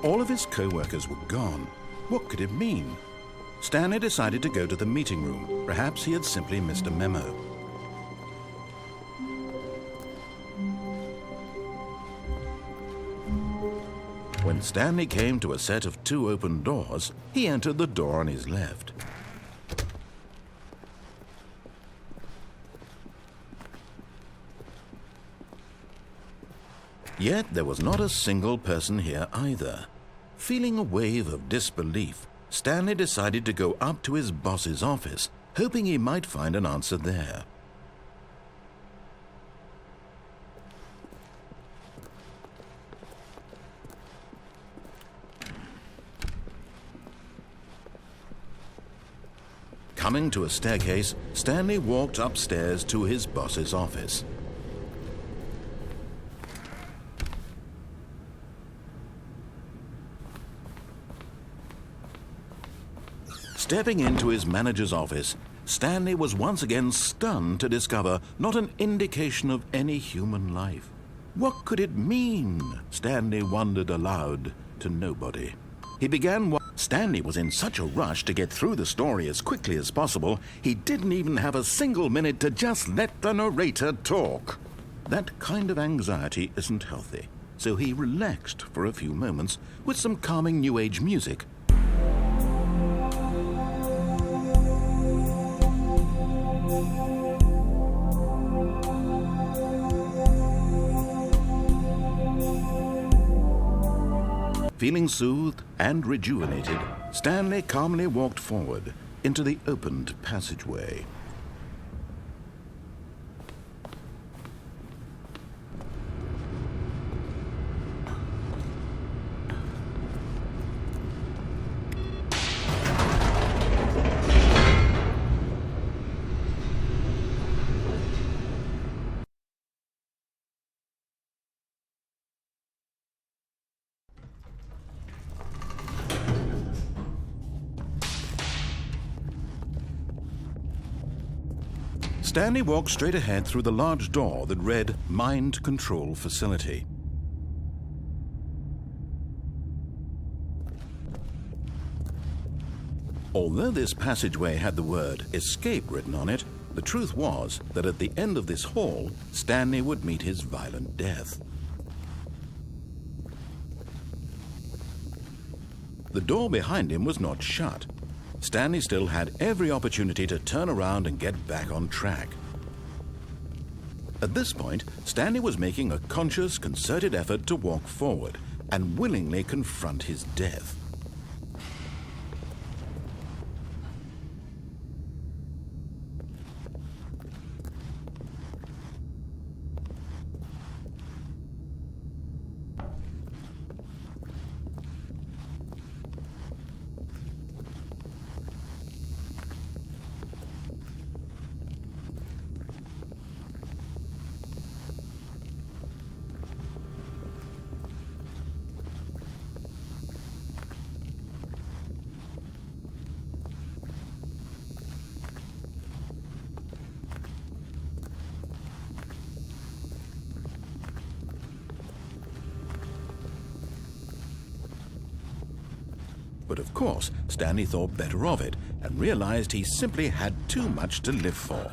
All of his co-workers were gone. What could it mean? Stanley decided to go to the meeting room. Perhaps he had simply missed a memo. When Stanley came to a set of 2 open doors, he entered the door on his left. Yet there was not a single person here either. Feeling a wave of disbelief, Stanley decided to go up to his boss's office, hoping he might find an answer there. Coming to a staircase, Stanley walked upstairs to his boss's office. Stepping into his manager's office, Stanley was once again stunned to discover not an indication of any human life. What could it mean? Stanley wondered aloud to nobody. Stanley was in such a rush to get through the story as quickly as possible, he didn't even have a single minute to just let the narrator talk. That kind of anxiety isn't healthy, so he relaxed for a few moments with some calming New Age music. Feeling soothed and rejuvenated, Stanley calmly walked forward into the opened passageway. Stanley walked straight ahead through the large door that read Mind Control Facility. Although this passageway had the word Escape written on it, the truth was that at the end of this hall, Stanley would meet his violent death. The door behind him was not shut. Stanley still had every opportunity to turn around and get back on track. At this point, Stanley was making a conscious, concerted effort to walk forward and willingly confront his death. But of course, Stanley thought better of it and realized he simply had too much to live for.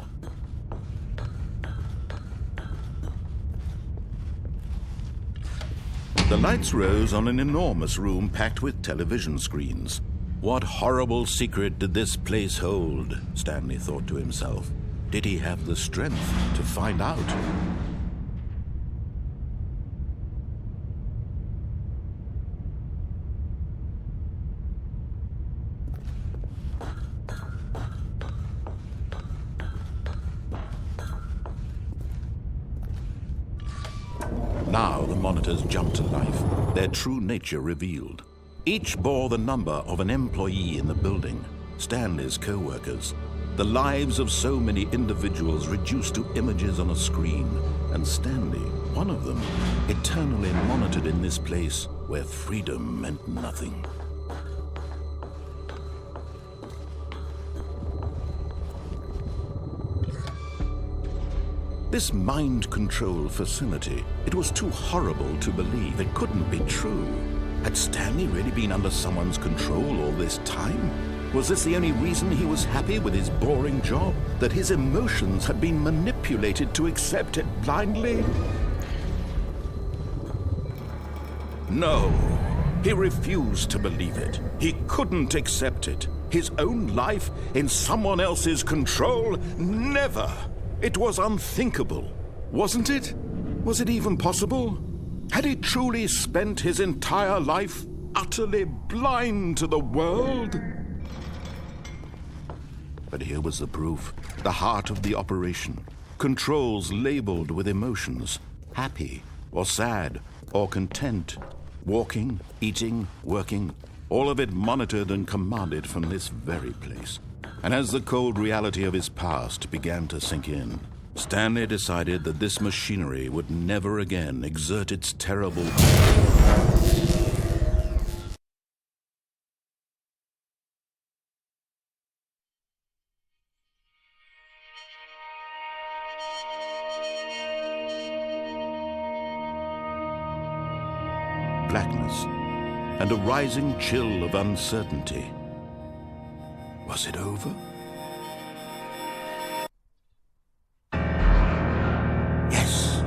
The lights rose on an enormous room packed with television screens. What horrible secret did this place hold? Stanley thought to himself. Did he have the strength to find out? Now the monitors jumped to life, their true nature revealed. Each bore the number of an employee in the building, Stanley's co-workers. The lives of so many individuals reduced to images on a screen, and Stanley, one of them, eternally monitored in this place where freedom meant nothing. This mind control facility, it was too horrible to believe. It couldn't be true. Had Stanley really been under someone's control all this time? Was this the only reason he was happy with his boring job? That his emotions had been manipulated to accept it blindly? No, he refused to believe it. He couldn't accept it. His own life in someone else's control? Never! It was unthinkable, wasn't it? Was it even possible? Had he truly spent his entire life utterly blind to the world? But here was the proof. The heart of the operation. Controls labeled with emotions. Happy or sad or content. Walking, eating, working. All of it monitored and commanded from this very place. And as the cold reality of his past began to sink in, Stanley decided that this machinery would never again exert its terrible... blackness and a rising chill of uncertainty. Was it over? Yes!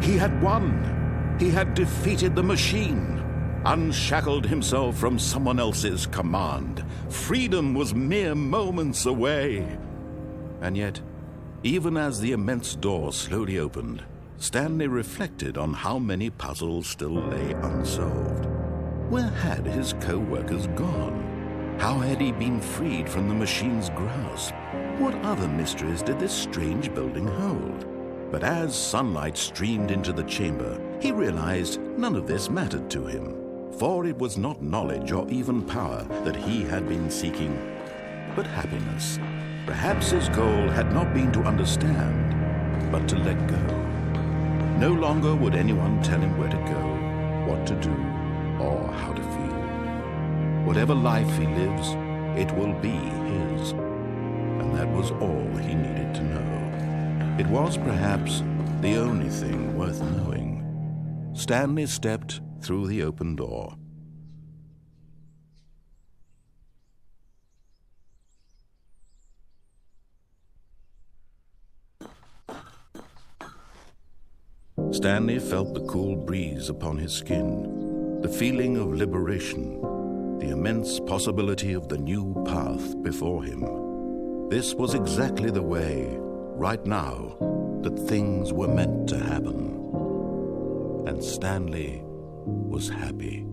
He had won! He had defeated the machine, unshackled himself from someone else's command. Freedom was mere moments away. And yet, even as the immense door slowly opened, Stanley reflected on how many puzzles still lay unsolved. Where had his co-workers gone? How had he been freed from the machine's grasp? What other mysteries did this strange building hold? But as sunlight streamed into the chamber, he realized none of this mattered to him, for it was not knowledge or even power that he had been seeking, but happiness. Perhaps his goal had not been to understand, but to let go. No longer would anyone tell him where to go, what to do, or how to feel. Whatever life he lives, it will be his. And that was all he needed to know. It was perhaps the only thing worth knowing. Stanley stepped through the open door. Stanley felt the cool breeze upon his skin, the feeling of liberation, the immense possibility of the new path before him. This was exactly the way, right now, that things were meant to happen. And Stanley was happy.